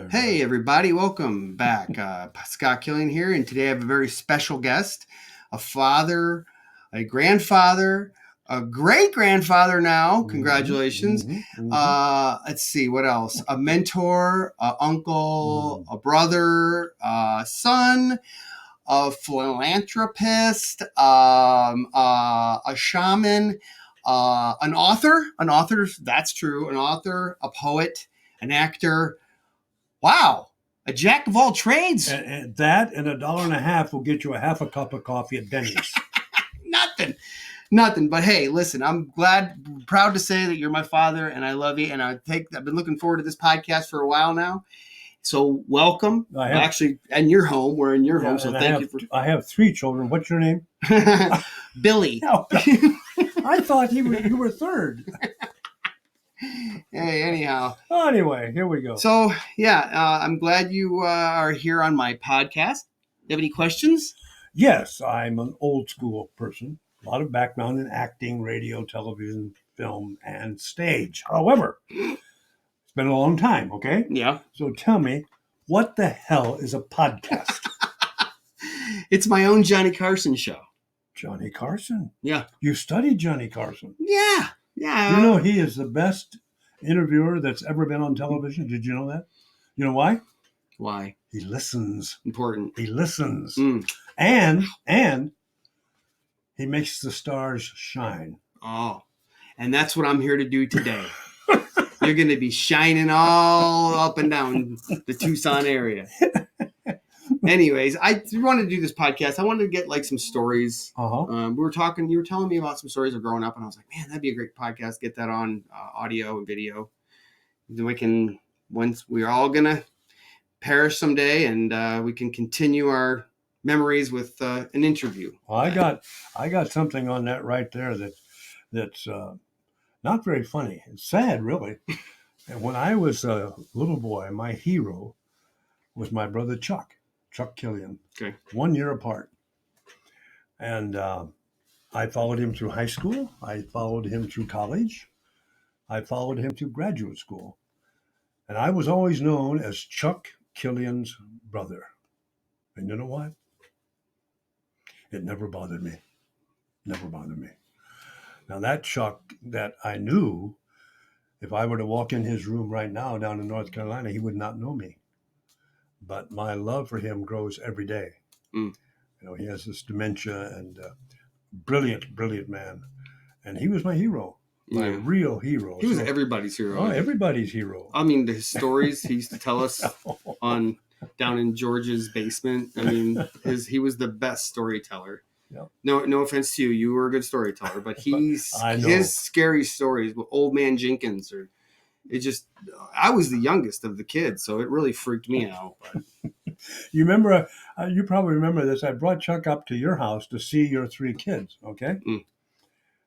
Hey everybody, welcome back. Scott Killian here, and today I have a very special guest, a father, a grandfather, a great-grandfather now. Congratulations. Let's see, what else? A mentor, a uncle, a brother, a son, a philanthropist, a shaman, an author, that's true, an author, a poet, an actor. Wow, a jack of all trades. And that and $1.50 will get you a half a cup of coffee at Denny's. Nothing. But hey, listen, I'm proud to say that you're my father, and I love you. And I've been looking forward to this podcast for a while now. So welcome. And your home. We're in your home. So thank you. I have 3 children. What's your name? Billy. I thought you were third. Hey, anyhow. Anyway, here we go. So, I'm glad you are here on my podcast. Do you have any questions? Yes, I'm an old school person. A lot of background in acting, radio, television, film, and stage. However, it's been a long time, okay? Yeah. So tell me, what the hell is a podcast? It's my own Johnny Carson show. Johnny Carson? Yeah. You studied Johnny Carson? Yeah. You know he is the best interviewer that's ever been on television. Did you know that? You know why? Why? He listens. Important. He listens. And he makes the stars shine. Oh, and that's what I'm here to do today. You're going to be shining all up and down the Tucson area. Anyways, I wanted to do this podcast. I wanted to get like some stories. You were telling me about some stories of growing up, and I was like, man, that'd be a great podcast. Get that on audio and video. Then we're all going to perish someday, and we can continue our memories with an interview. Well, I got something on that right there that's not very funny. It's sad, really. And when I was a little boy, my hero was my brother Chuck Killian. Okay. 1 year apart. And I followed him through high school. I followed him through college. I followed him through graduate school. And I was always known as Chuck Killian's brother. And you know what? It never bothered me. Now that Chuck that I knew, if I were to walk in his room right now down in North Carolina, he would not know me. But my love for him grows every day. You know, he has this dementia and brilliant man. And he was my hero, my real hero. He was everybody's hero. Oh, everybody's hero. I mean, the stories he used to tell us down in George's basement. I mean, he was the best storyteller. Yep. No offense to you. You were a good storyteller, but his scary stories with Old Man Jenkins I was the youngest of the kids, so it really freaked me out. But. You remember, you probably remember this. I brought Chuck up to your house to see your 3 kids, okay?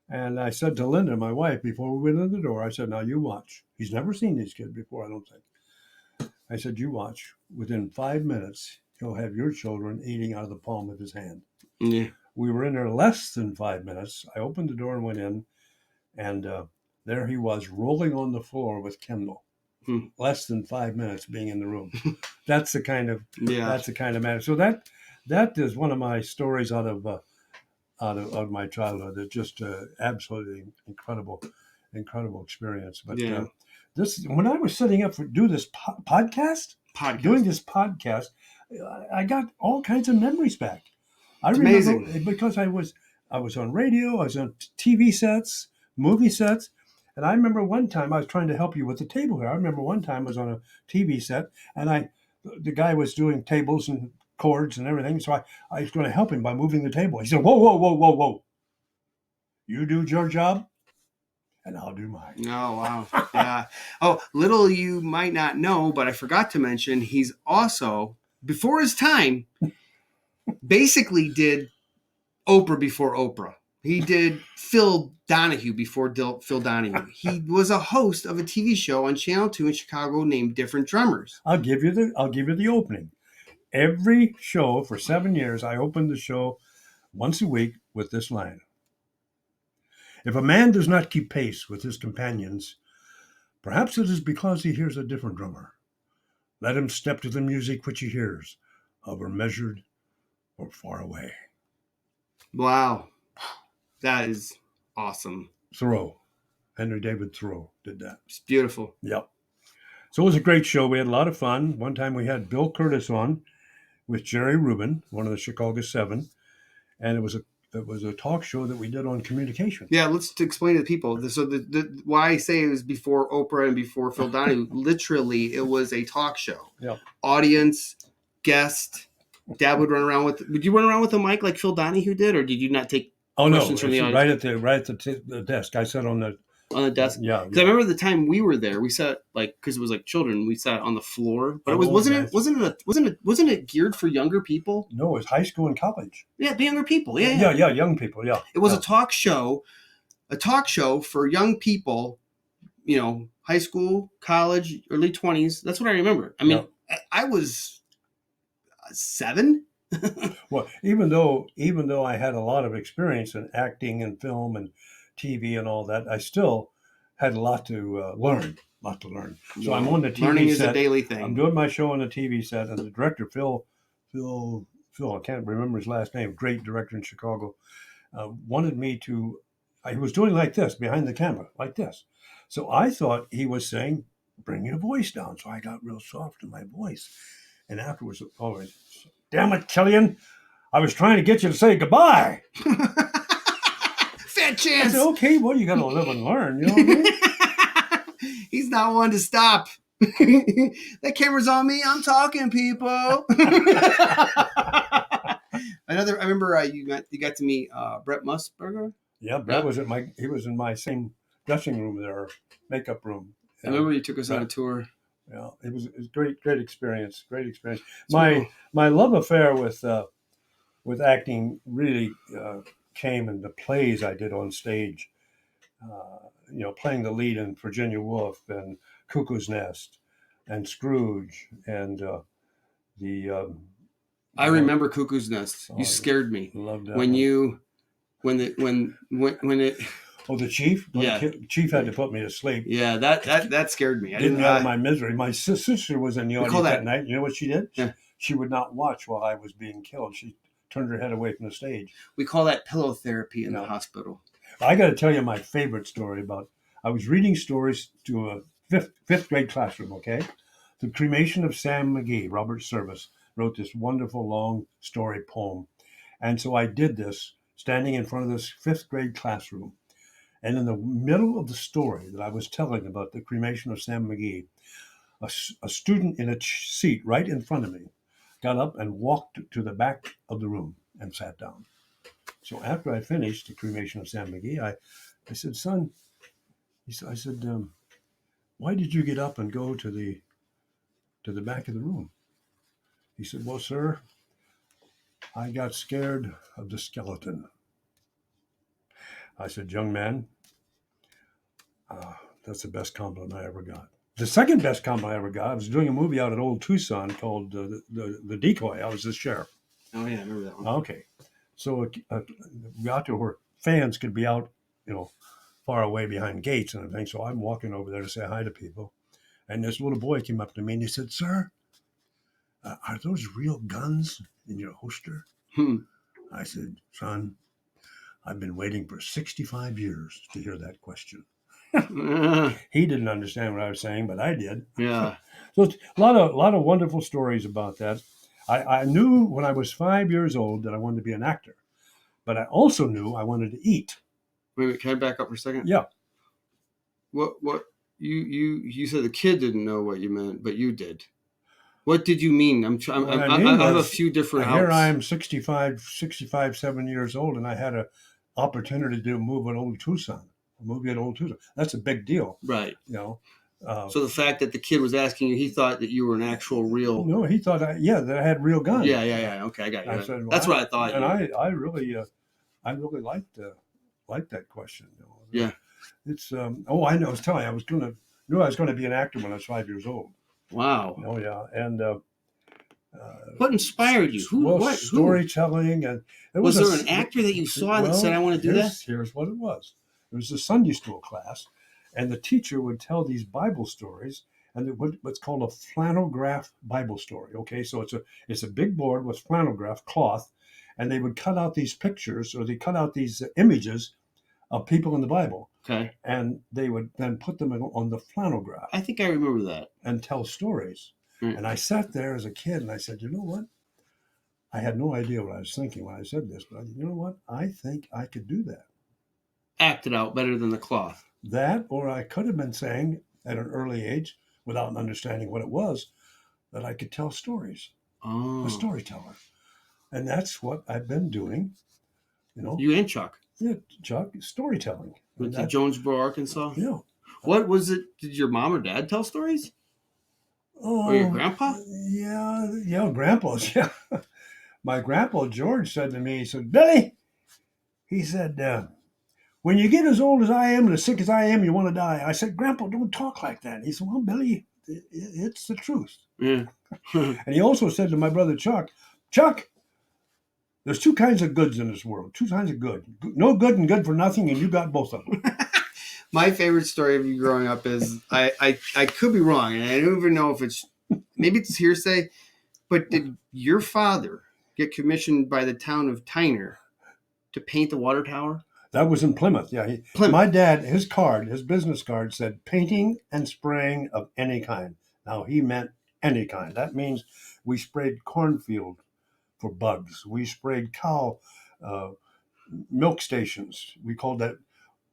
And I said to Linda, my wife, before we went in the door, I said, now you watch. He's never seen these kids before, I don't think. I said, you watch. Within 5 minutes, he'll have your children eating out of the palm of his hand. Yeah. We were in there less than 5 minutes. I opened the door and went in, and there he was rolling on the floor with Kendall. Less than 5 minutes being in the room. That's the kind of matter. So that is one of my stories out of my childhood. It's just absolutely incredible experience. But when I was setting up doing this podcast, I got all kinds of memories back. I remember amazing. Because I was on radio, I was on TV sets, movie sets. And I remember one time I was trying to help you with the table here. I remember one time I was on a TV set, and the guy was doing tables and cords and everything. So I was going to help him by moving the table. He said, whoa. You do your job, and I'll do mine. Oh, wow. Yeah. Oh, little you might not know, but I forgot to mention, he's also, before his time, basically did Oprah before Oprah. He did Phil Donahue before Phil Donahue. He was a host of a TV show on Channel 2 in Chicago named Different Drummers. I'll give you the opening. Every show for 7 years, I opened the show once a week with this line. If a man does not keep pace with his companions, perhaps it is because he hears a different drummer. Let him step to the music which he hears, however measured or far away. Wow. That is awesome. Thoreau, Henry David Thoreau did that. It's beautiful. Yep. So it was a great show. We had a lot of fun. One time we had Bill Curtis on with Jerry Rubin, one of the Chicago Seven, and it was a talk show that we did on communication. Yeah, let's explain to the people. So why I say it was before Oprah and before Phil Donahue, literally it was a talk show. Yeah. Audience, guest, Dad would run around with. Would you run around with a mic like Phil Donahue did, or did you not take questions from the audience? Right at the desk. I sat on the desk. Yeah. Because I remember the time we were there, we sat because it was like children. We sat on the floor, but wasn't it geared for younger people? No, it was high school and college. Yeah, the younger people. Yeah, young people. Yeah, it was a talk show for young people. High school, college, early 20s. That's what I remember. I mean, I was 7. Well, even though I had a lot of experience in acting and film and TV and all that, I still had a lot to learn. So I'm on the TV Learning set. Is a daily thing. I'm doing my show on the TV set, and the director, Phil, I can't remember his last name, great director in Chicago, wanted me to, he was doing like this, behind the camera, like this. So I thought he was saying, bring your voice down. So I got real soft in my voice. And afterwards, damn it, Killian, I was trying to get you to say goodbye. Fat chance. I said, okay, well, you got to live and learn. You know what I mean? He's not one to stop. That camera's on me. I'm talking, people. I remember you got to meet Brett Musburger. Yeah, Brett was he was in my same dressing room there, makeup room. I remember you took us on a tour. Yeah, it was a great experience. Great experience. My love affair with acting really came in the plays I did on stage. Playing the lead in Virginia Woolf and Cuckoo's Nest and Scrooge and I remember Cuckoo's Nest. You scared me. Loved that when it. Oh, the chief? Yeah. The chief had to put me to sleep. Yeah, that scared me. I didn't out of my misery. My sister was in the audience that night. You know what she did? Yeah. She would not watch while I was being killed. She turned her head away from the stage. We call that pillow therapy in the hospital. I got to tell you my favorite story about, I was reading stories to a fifth grade classroom, okay? The Cremation of Sam McGee, Robert Service, wrote this wonderful long story poem. And so I did this standing in front of this fifth grade classroom. And in the middle of the story that I was telling about the cremation of Sam McGee, a student in a seat right in front of me got up and walked to the back of the room and sat down. So after I finished the cremation of Sam McGee, I said, son, I said, why did you get up and go to the back of the room? He said, well, sir, I got scared of the skeleton. I said, young man, that's the best compliment I ever got. The second best compliment I ever got, I was doing a movie out at Old Tucson called The Decoy. I was the sheriff. Oh, yeah, I remember that one. Okay. So we got to where fans could be out, far away behind gates and everything. So I'm walking over there to say hi to people. And this little boy came up to me and he said, sir, are those real guns in your holster? I said, son, I've been waiting for 65 years to hear that question. He didn't understand what I was saying, but I did. Yeah. So it's a lot of wonderful stories about that. I knew when I was 5 years old that I wanted to be an actor, but I also knew I wanted to eat. Wait, can I back up for a second? Yeah. What you said the kid didn't know what you meant, but you did. What did you mean? I have a few different outs. Here I am 65, 7 years old, and I had an opportunity to do a movie at Old Tucson. That's a big deal. Right. So the fact that the kid was asking you, he thought that you were an actual real. No, he thought that I had real guns. Yeah. Okay, I got you. I said, well, that's what I thought. And I really liked that question. Yeah. It's I know. I was telling you, knew I was going to be an actor when I was 5 years old. Wow. Oh yeah, and what inspired you? Storytelling, and was there an actor that you saw that said, "I want to do that"? Here's what it was. It was a Sunday school class, and the teacher would tell these Bible stories, and what's called a flannel graph Bible story. Okay, so it's a big board with flannel graph cloth, and they would cut out these pictures, or they cut out these images of people in the Bible. Okay. And they would then put them on the flannel graph. I think I remember that. And tell stories. Mm. And I sat there as a kid and I said, you know what? I had no idea what I was thinking when I said this, but you know what? I think I could do that. Act it out better than the cloth. That, or I could have been saying at an early age, without understanding what it was, that I could tell stories. Oh. A storyteller. And that's what I've been doing. You know. You and Chuck. Yeah, Chuck, storytelling. With the Jonesboro, Arkansas? Yeah. What was it? Did your mom or dad tell stories? Or your grandpa? Yeah, grandpa's, yeah. My grandpa, George, said to me, he said, Billy, he said, when you get as old as I am and as sick as I am, you want to die. I said, Grandpa, don't talk like that. He said, well, Billy, it's the truth. Yeah. And he also said to my brother, Chuck, there's two kinds of goods in this world, two kinds of good. No good and good for nothing, and you got both of them. My favorite story of you growing up is, I could be wrong, and I don't even know if maybe it's hearsay, but did your father get commissioned by the town of Tyner to paint the water tower? That was in Plymouth, yeah. Plymouth. My dad, his business card said painting and spraying of any kind. Now, he meant any kind. That means we sprayed cornfield for bugs. We sprayed cow milk stations. We called that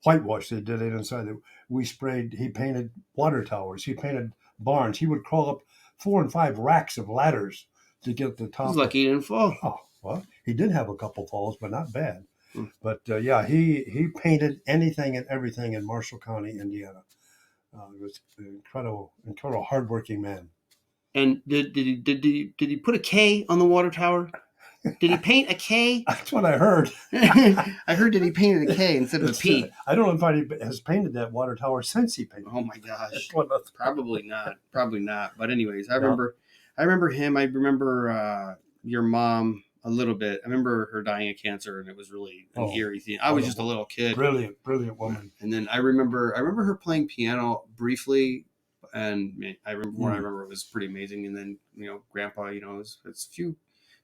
whitewash. They did it inside. He painted water towers. He painted barns. He would crawl up 4 and 5 racks of ladders to get the top. He's lucky he didn't fall. Oh, well, he did have a couple falls, but not bad. But yeah, he painted anything and everything in Marshall County, Indiana. He was an incredible hardworking man. And did he put a K on the water tower? Did he paint a K? That's what I heard. I heard that he painted a K instead of a P. I don't know if he has painted that water tower since he painted. Oh my gosh! Probably not. Probably not. But anyways, I remember him. I remember your mom a little bit. I remember her dying of cancer, and it was really an eerie thing. I was just a little kid. Brilliant woman. And then I remember her playing piano briefly, and I remember it was pretty amazing. And then Grandpa, it's a few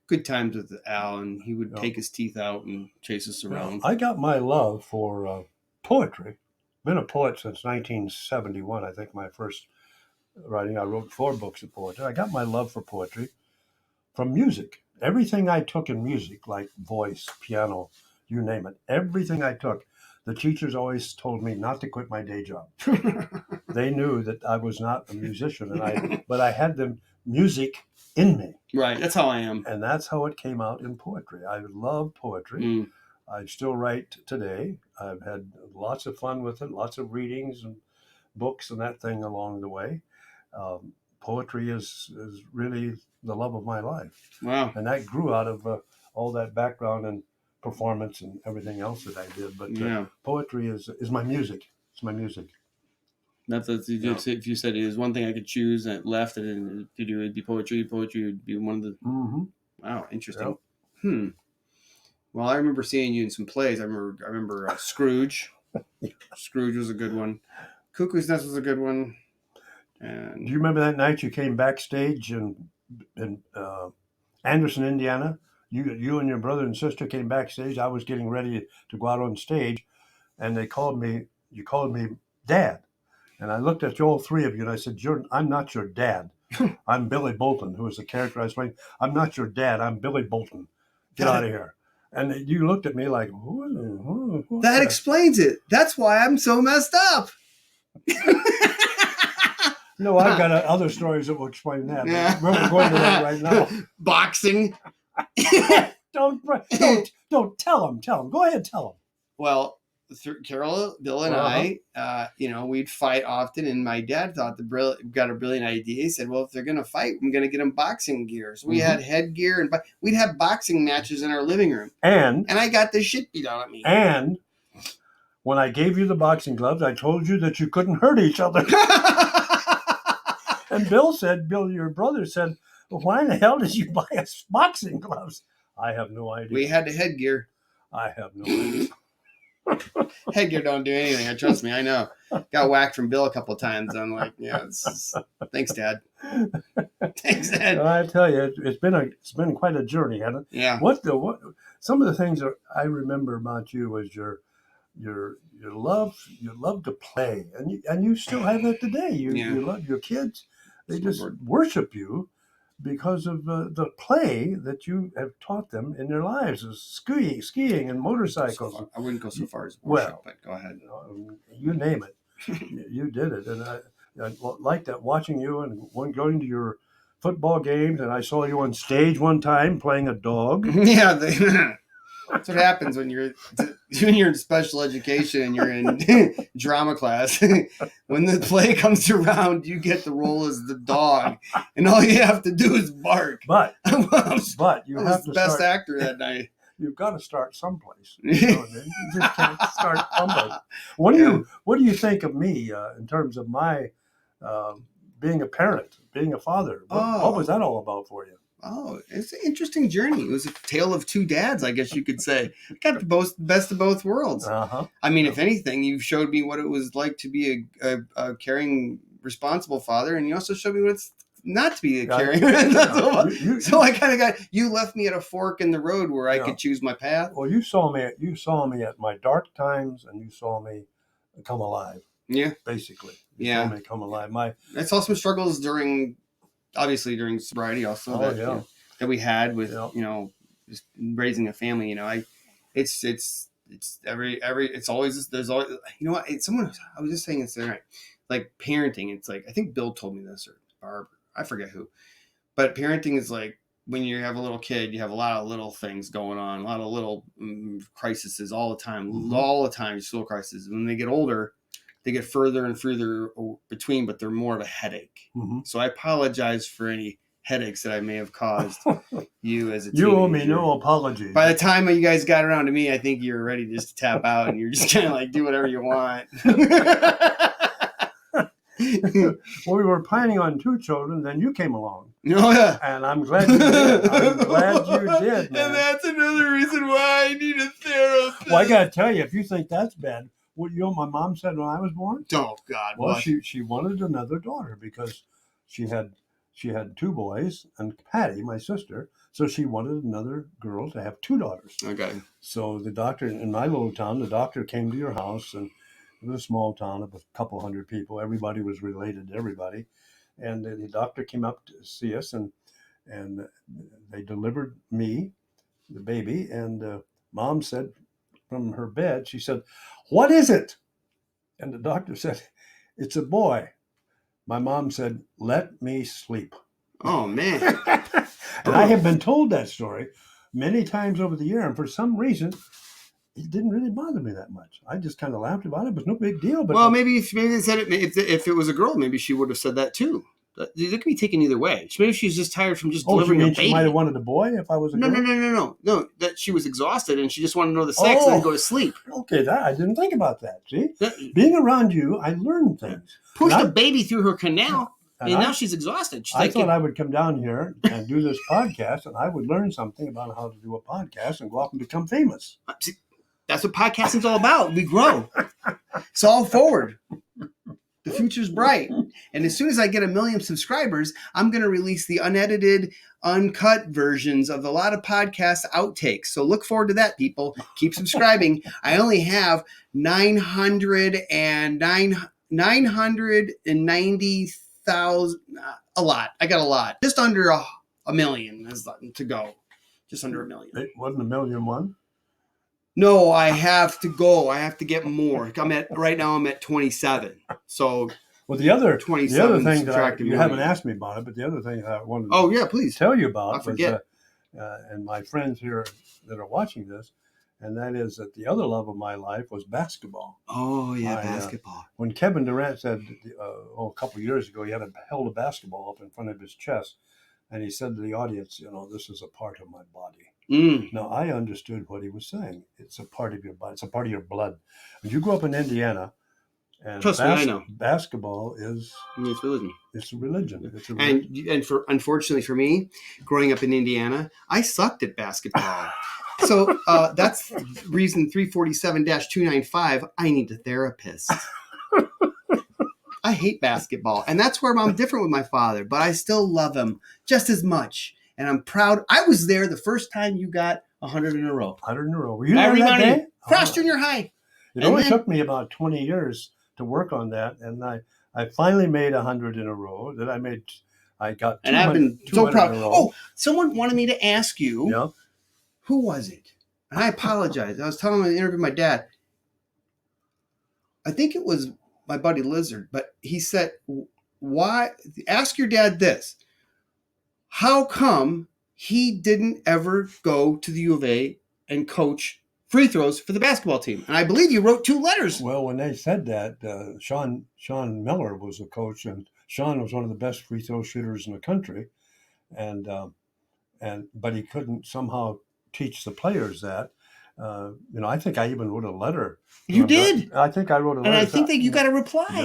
good times with Al, and he would take his teeth out and chase us around. I got my love for poetry. Been a poet since 1971. I think my first writing. I wrote 4 books of poetry. I got my love for poetry from music. Everything I took in music, like voice, piano, you name it, everything I took, the teachers always told me not to quit my day job. They knew that I was not a musician, but I had the music in me. Right, that's how I am. And that's how it came out in poetry. I love poetry. I still write today. I've had lots of fun with it, lots of readings and books and that thing along the way. Poetry is really the love of my life. Wow. And that grew out of all that background and performance and everything else that I did. But poetry is my music. It's my music. If you said it was one thing I could choose and it left and to do, it'd be poetry. Poetry would be one of the. Mm-hmm. Wow, interesting. Yep. Well, I remember seeing you in some plays. I remember Scrooge. Scrooge was a good one. Cuckoo's Nest was a good one. And do you remember that night you came backstage in Anderson, Indiana? You and your brother and sister came backstage. I was getting ready to go out on stage, and they called me. You called me Dad, and I looked at all 3 of you, and I said, "I'm not your dad. I'm Billy Bolton, who is the character I was playing. I'm not your dad. I'm Billy Bolton. Get out of here." And you looked at me like, what that explains it. That's why I'm so messed up. No, I've got other stories that will explain that. Yeah. We're going to that right now. Boxing. Don't tell him. Go ahead, tell him. Well, Carol, Bill, and I, we'd fight often, and my dad thought got a brilliant idea. He said, "Well, if they're going to fight, I'm going to get them boxing gear." So we had headgear, and we'd have boxing matches in our living room. And I got the shit beat out of me. And when I gave you the boxing gloves, I told you that you couldn't hurt each other. And Bill, your brother said, well, why in the hell did you buy us boxing gloves? I have no idea. We had the headgear. I have no idea. Headgear don't do anything. Trust me, I know. Got whacked from Bill a couple of times. I'm like, yeah, thanks, Dad. Thanks, Dad. Well, I tell you, it's been quite a journey, hasn't it? Yeah. What some of the things that I remember about you was your love to play, and you still have that today. You love your kids. They just worship you because of the play that you have taught them in their lives, is skiing and motorcycles. So I wouldn't go so far as worship, but go ahead. You name it. You did it, and I like that, watching you and going to your football games, and I saw you on stage one time playing a dog. Yeah, that's what happens when you're in special education and you're in drama class. When the play comes around, you get the role as the dog, and all you have to do is bark. But you I have was to best start, actor that night. You've got to start someplace. You know what I mean? You just can't start someplace. What do you think of me in terms of my being a parent, being a father? What was that all about for you? Oh, it's an interesting journey. It was a tale of two dads, I guess you could say. I got the best of both worlds. Uh-huh. I mean, if anything, you showed me what it was like to be a caring, responsible father, and you also showed me what it's not to be a caring. So I kind of you left me at a fork in the road where I could choose my path. Well, you saw me at my dark times, and you saw me come alive. Yeah, basically. You saw me come alive. I saw some struggles during sobriety also that we had with just raising a family. It's always there's always what I was just saying this night, like parenting. It's like, I think Bill told me this, or Barb, I forget who, but parenting is like when you have a little kid, you have a lot of little things going on, a lot of little crises all the time, just little crises. When they get older, they get further and further between, but they're more of a headache. Mm-hmm. So I apologize for any headaches that I may have caused you as a teenager. You owe me no apology. By the time you guys got around to me, I think you were ready just to tap out, and you're just kind of like, do whatever you want. Well, we were planning on 2 children, then you came along. Oh, yeah. And I'm glad you did. I'm glad you did, man. And that's another reason why I need a therapist. Well, I got to tell you, if you think that's bad, what my mom said when I was born? Oh, God. Well, she wanted another daughter because she had 2 boys and Patty, my sister, so she wanted another girl to have 2 daughters. Okay. So the doctor in my little town, the doctor came to your house, and it was a small town of a couple hundred people. Everybody was related to everybody, and the doctor came up to see us, and they delivered me, the baby, and Mom said from her bed, she said, "What is it?" And the doctor said, "It's a boy." My mom said, "Let me sleep." Oh, man. And I have been told that story many times over the year, and for some reason, it didn't really bother me that much. I just kind of laughed about it. It was no big deal. But maybe they said it. If it was a girl, maybe she would have said that too. It could be taken either way. Maybe she's just tired from just delivering a baby. She might have wanted a boy if I was a girl? No. That she was exhausted and she just wanted to know the sex and then go to sleep. Okay, I didn't think about that. See, being around you, I learned things. Pushed a baby through her canal, and now she's exhausted. I thought I would come down here and do this podcast, and I would learn something about how to do a podcast and go off and become famous. That's what podcasting's all about. We grow. It's all forward. The future's bright. And as soon as I get 1 million subscribers, I'm going to release the unedited, uncut versions of a lot of podcast outtakes. So look forward to that, people. Keep subscribing. I only have 990,000, a lot. I got a lot. Just under a million to go. Just under 1 million. It wasn't 1,000,001? No, I have to go. I have to get more. Right now I'm at 27. So the other thing that you haven't million. Asked me about it, but the other thing that I wanted to please tell you about I forget. and my friends here that are watching this, and that is that the other love of my life was basketball. Oh yeah, basketball. When Kevin Durant said a couple of years ago, he held a basketball up in front of his chest, and he said to the audience, "This is a part of my body." Now, I understood what he was saying. It's a part of your body. It's a part of your blood. When you grew up in Indiana, and trust me, I know. Basketball is... It's religion. It's a religion. And unfortunately for me, growing up in Indiana, I sucked at basketball. So that's reason 347-295. I need a therapist. I hate basketball. And that's where I'm different with my father, but I still love him just as much. And I'm proud. I was there the first time you got 100 in a row. 100 in a row. Were you there that day? Frost Junior High. It only took me about 20 years to work on that. And I finally made 100 in a row. Then I got 200, and I've been so proud. In a row. Oh, someone wanted me to ask you. Yeah. Who was it? And I apologize. I was telling him in the interview my dad. I think it was my buddy Lizard, but he said, why? Ask your dad this. How come he didn't ever go to the U of A and coach free throws for the basketball team? And I believe you wrote 2 letters. Well, when they said that, Sean Miller was the coach, and Sean was one of the best free throw shooters in the country, but he couldn't somehow teach the players that. I think I even wrote a letter. You did? I think I wrote a letter. And I think that you got a reply.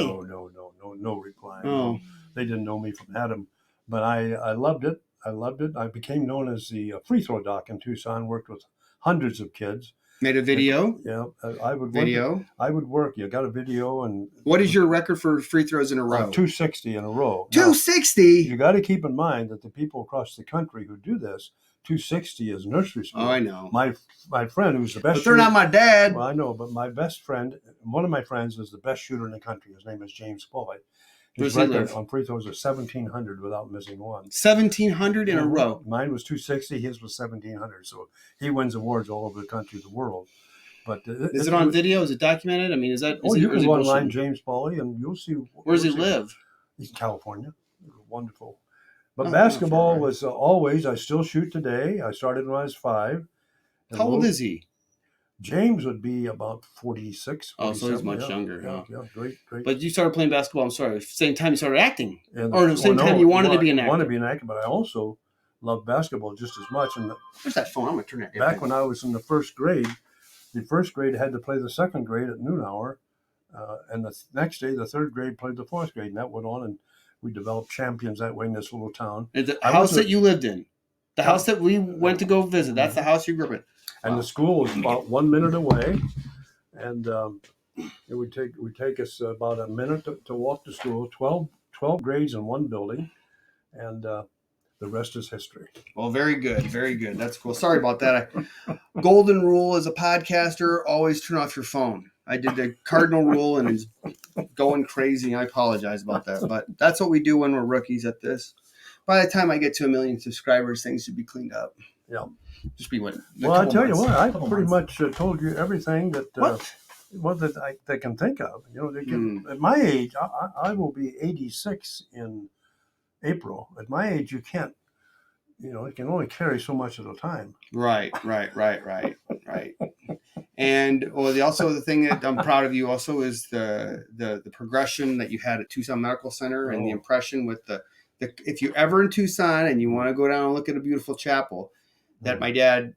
No reply. Oh. They didn't know me from Adam. But I loved it. I became known as the free throw doc in Tucson, worked with hundreds of kids. Made a video? Yeah. I would video? I would work. You got a video. And what is your record for free throws in a row? 260 in a row. 260? You got to keep in mind that the people across the country who do this, 260 is nursery school. Oh, I know. My friend, who's the best shooter. But they're not my dad. Well, I know, but my best friend, one of my friends, is the best shooter in the country. His name is James Foley. His record on free throws is 1,700 without missing one. 1,700 in a row. Mine was 260. His was 1,700. So he wins awards all over the country, the world. But is it on video? Is it documented? I mean, is that? You can go online, James Foley, and you'll see. Where does he live? He's in California. Wonderful. But basketball was always. I still shoot today. I started when I was 5. How old is he? James would be about 46. Oh, so he's much younger. Yeah, great. But you started playing basketball, I'm sorry, same time you started acting. Or the same time you wanted to be an actor. I wanted to be an actor, but I also loved basketball just as much. And where's that phone? I'm going to turn that back when I was in the first grade had to play the second grade at noon hour. And the next day, the third grade played the fourth grade. And that went on, and we developed champions that way in this little town. The house that you lived in, the house that we went to go visit, that's the house you grew up in. And the school was about 1 minute away, and it would take us about a minute to walk to school. 12 grades in one building, and the rest is history. Well, very good, very good. That's cool. Sorry about that. Golden rule as a podcaster: always turn off your phone. I did the cardinal rule, and it's going crazy. I apologize about that, but that's what we do when we're rookies at this. By the time I get to 1 million subscribers, things should be cleaned up. Yeah. Just be what. Well, I tell you what, I pretty much told you everything that that they can think of. They can, at my age, I will be 86 in April. At my age, you can't. It can only carry so much at a time. Right. And the thing that I'm proud of you also is the progression that you had at Tucson Medical Center and the impression with the if you're ever in Tucson and you want to go down and look at a beautiful chapel. That my dad,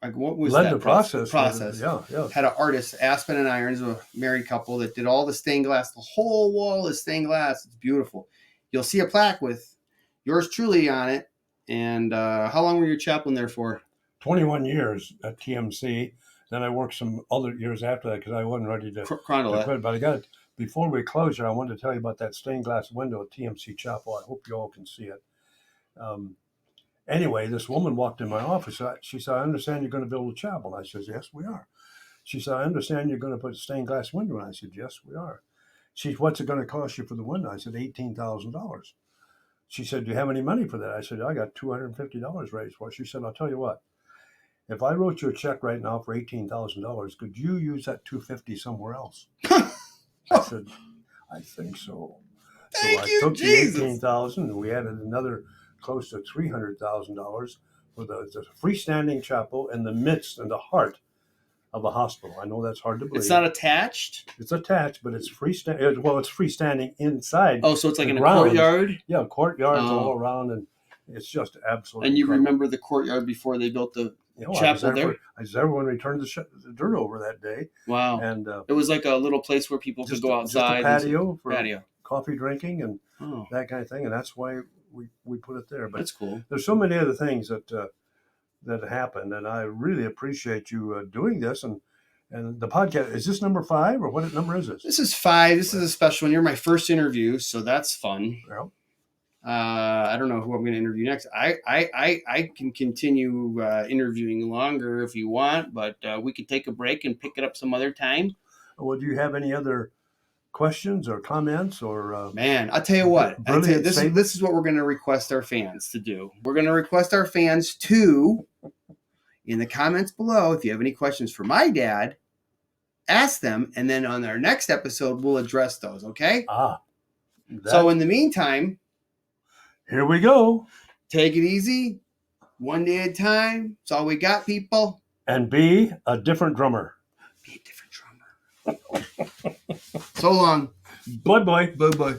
what was led that the process? Yeah. Had an artist, Aspen and Irons, a married couple that did all the stained glass. The whole wall is stained glass. It's beautiful. You'll see a plaque with yours truly on it. And how long were you chaplain there for? 21 years at TMC. Then I worked some other years after that because I wasn't ready to quit. But I got it. Before we close here, I wanted to tell you about that stained glass window at TMC Chapel. I hope you all can see it. Anyway, this woman walked in my office. She said, I understand you're going to build a chapel. I said, yes, we are. She said, I understand you're going to put a stained glass window in. I said, yes, we are. She said, what's it going to cost you for the window? I said, $18,000. She said, do you have any money for that? I said, I got $250 raised for it. She said, I'll tell you what. If I wrote you a check right now for $18,000, could you use that $250 somewhere else? I said, I think so. Thank I you, took Jesus. the $18,000 and we added another close to $300,000 for the freestanding chapel in the heart of a hospital. I know that's hard to believe. It's not attached? It's attached, but it's freestanding. Well, it's freestanding inside. Oh, so it's like in a courtyard? Yeah, courtyards all around, and it's just absolutely And you incredible. remember the courtyard before they built the chapel there? Everyone returned the dirt over that day. Wow. And it was like a little place where people could go outside. Just a patio for coffee drinking and that kind of thing, and that's why we put it there. But that's cool. There's so many other things that that happened, and I really appreciate you doing this. And the podcast, is this number 5 or what number is this? This is 5. This is a special one. You're my first interview, so that's fun. Yeah. I don't know who I'm going to interview next. I can continue interviewing longer if you want, but we could take a break and pick it up some other time. Well, do you have any other questions or comments or? Man, I'll tell you what. This is what we're going to request our fans to do. We're going to request our fans to, in the comments below, if you have any questions for my dad, ask them, and then on our next episode, we'll address those, okay? So in the meantime, here we go. Take it easy. One day at a time. That's all we got, people. And be a different drummer. Be a different drummer. So long. Bye-bye. Bye-bye.